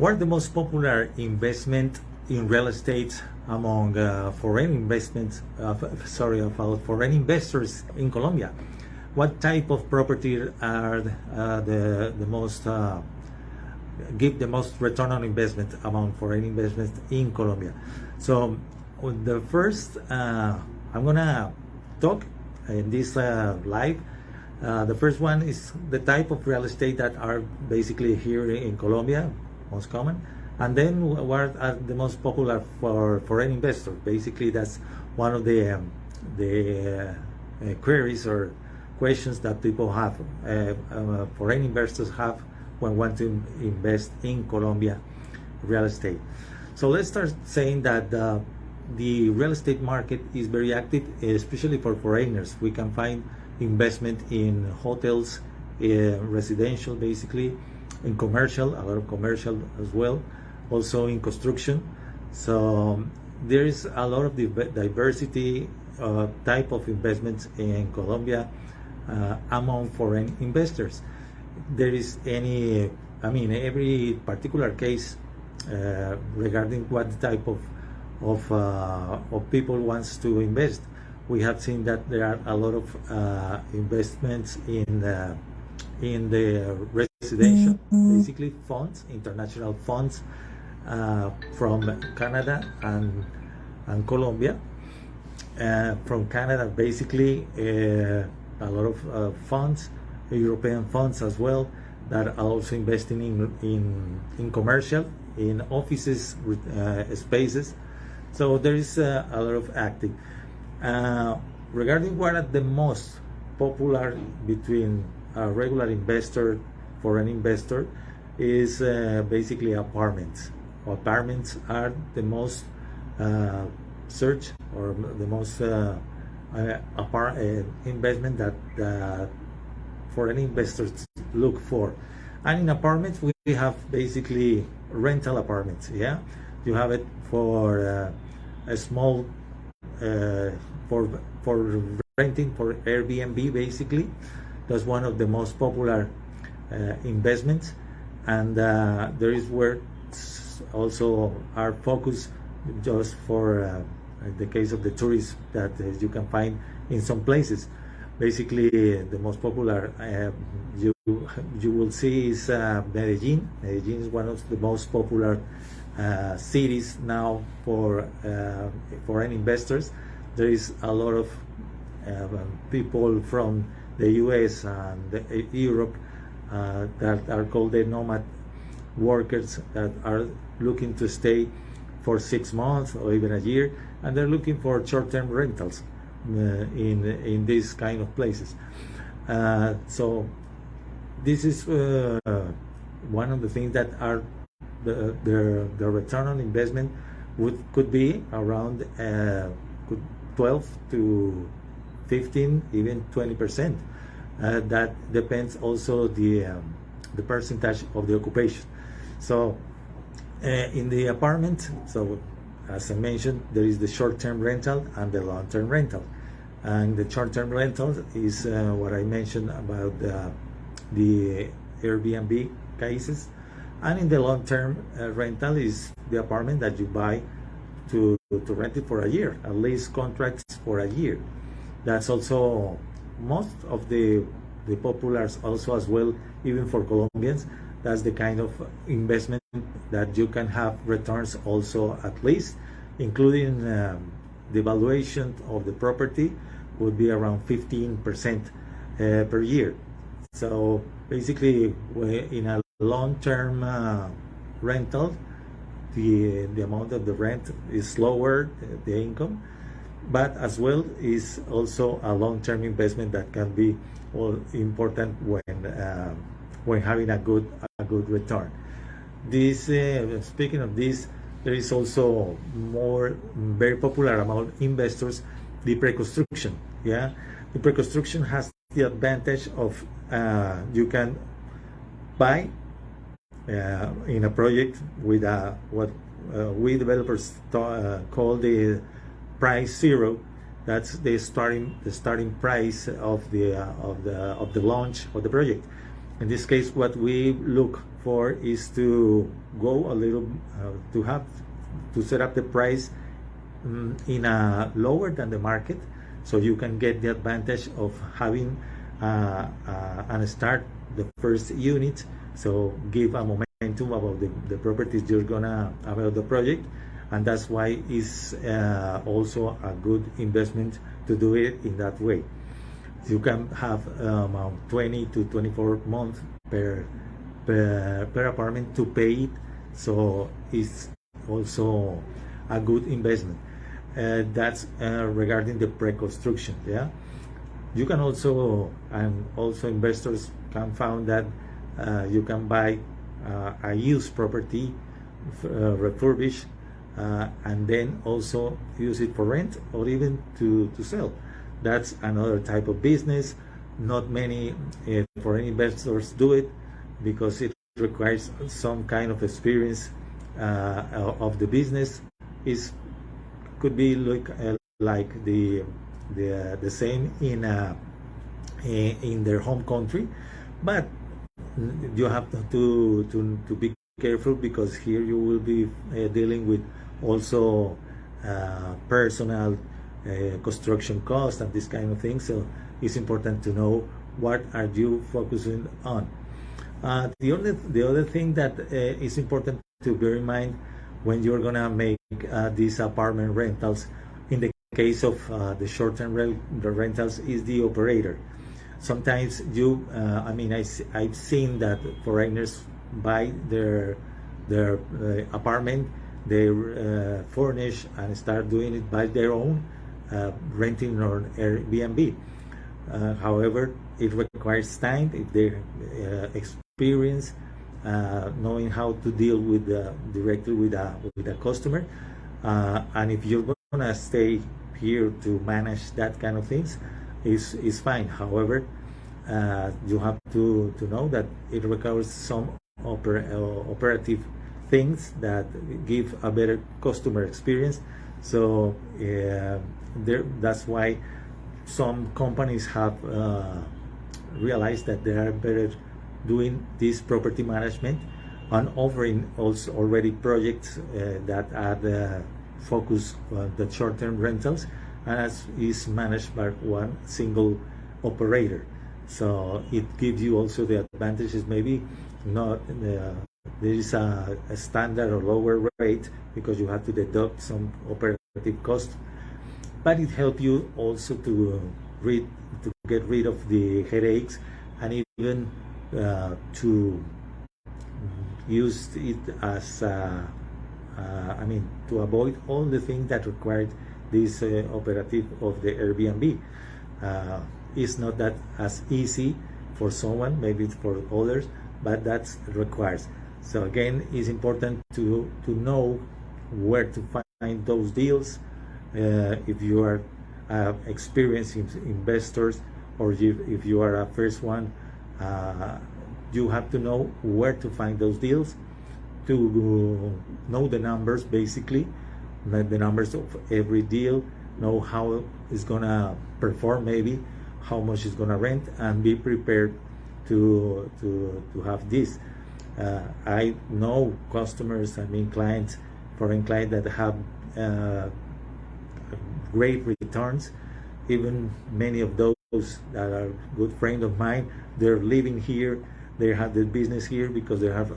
What are the most popular investment in real estate among foreign investments? About foreign investors in Colombia. What type of property are the most give the most return on investment among foreign investments in Colombia? So the first I'm gonna talk in this live. The first one is the type of real estate that are basically here in Colombia, most common, and then what are the most popular for foreign investors. Basically, that's one of the queries or questions that people have, foreign investors have when want to invest in Colombia real estate. So let's start saying that the real estate market is very active, especially for foreigners. We can find investment in hotels, residential, basically, in commercial, a lot of commercial as well, also in construction. So there is a lot of diversity type of investments in Colombia among foreign investors. There is every particular case regarding what type of people wants to invest. We have seen that there are a lot of investments in the residential, basically funds, international funds from Canada and Colombia. From Canada, basically a lot of funds, European funds as well, that are also investing in commercial, in offices, spaces. So there is a lot of active. Regarding what are the most popular between a regular investor, foreign investor, is basically apartments. Apartments are the most searched, or the most investment that foreign investors look for. And in apartments, we have basically rental apartments. Yeah, you have it for a small for renting, for Airbnb, basically. That's one of the most popular investments, and there is where also our focus just for the case of the tourists that you can find in some places. Basically, the most popular you will see is Medellin. Medellin is one of the most popular cities now for foreign investors. There is a lot of people from the US and Europe that are called the nomad workers, that are looking to stay for 6 months or even a year, and they're looking for short-term rentals in these kind of places. So this is one of the things that are the return on investment could be around 12 to 15, even 20%. That depends also the percentage of the occupation. So in the apartment, so as I mentioned, there is the short-term rental and the long-term rental. And the short-term rental is what I mentioned about the Airbnb cases. And in the long-term rental is the apartment that you buy to rent it for a year, at least contracts for a year. That's also most of the populars also as well, even for Colombians. That's the kind of investment that you can have returns also, at least, including the valuation of the property would be around 15% per year. So basically, in a long-term rental, the amount of the rent is lower, the income, but as well is also a long-term investment that can be important when having a good return. This speaking of this, there is also very popular among investors, the preconstruction. Yeah, the preconstruction has the advantage of you can buy in a project with what we developers call the price zero. That's the starting price of the launch of the project. In this case, what we look for is to go a little to set up the price in a lower than the market, so you can get the advantage of having and start the first unit, so give a momentum about the properties you're gonna about the project. And that's why it's also a good investment to do it in that way. You can have 20 to 24 months per apartment to pay it, so it's also a good investment. That's regarding the pre-construction. Yeah, you can also, and also investors can find that you can buy a used property, refurbished, and then also use it for rent or even to sell. That's another type of business. Not many foreign investors do it because it requires some kind of experience of the business. Is could be like the same in their home country, but you have to be careful, because here you will be dealing with also personal construction costs and this kind of thing. So it's important to know what are you focusing on. The other thing that is important to bear in mind when you're gonna make these apartment rentals, in the case of the short-term rentals, is the operator. Sometimes you, I've seen that foreigners buy their apartment, they furnish and start doing it by their own, renting on Airbnb. However, it requires time if they experience knowing how to deal with directly with a customer, and if you're gonna stay here to manage that kind of things, is fine. However, you have to know that it requires some operative things that give a better customer experience. So that's why some companies have realized that they are better doing this property management and offering also already projects that are the focus on the short-term rentals, and as is managed by one single operator. So it gives you also the advantages, maybe not there is a standard or lower rate because you have to deduct some operative cost, but it helps you also to get rid of the headaches, and even to use it as to avoid all the things that required this operative of the Airbnb. It's not that as easy for someone, maybe it's for others, but that's requires. So again, it's important to know where to find those deals. If you are experienced investors, or if you are a first one, you have to know where to find those deals, to know the numbers, basically the numbers of every deal, know how it's gonna perform, maybe how much it's gonna rent, and be prepared to have this. I know customers, clients, foreign clients that have great returns. Even many of those that are good friends of mine, they're living here, they have the business here because they have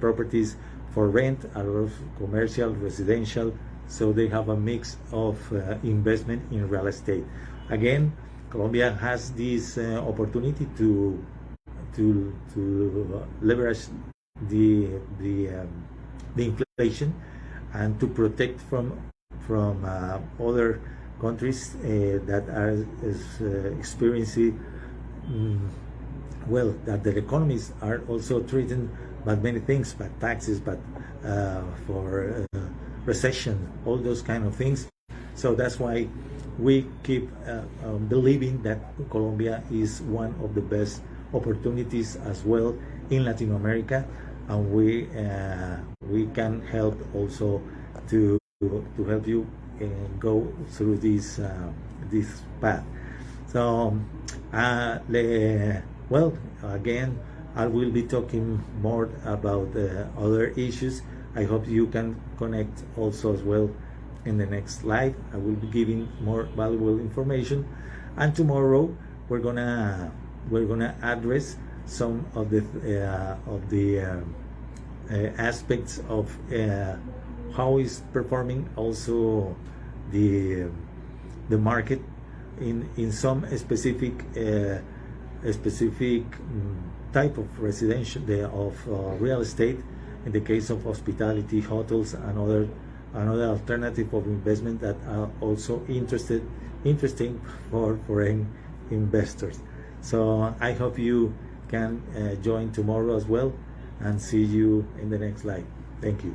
properties for rent, a lot of commercial, residential, so they have a mix of investment in real estate. Again, Colombia has this opportunity to leverage the inflation and to protect from other countries that are experiencing that their economies are also threatened by many things, by taxes, but for recession, all those kind of things. So that's why we keep believing that Colombia is one of the best opportunities as well in Latin America, and we can help also to help you go through this path. So again, I will be talking more about other issues. I hope you can connect also as well in the next live. I will be giving more valuable information, and tomorrow we're gonna address some of the aspects of how is performing also the market in some specific type of residential of real estate. In the case of hospitality, hotels, and another alternative of investment that are also interesting for foreign investors. So I hope you can join tomorrow as well, and see you in the next live. Thank you.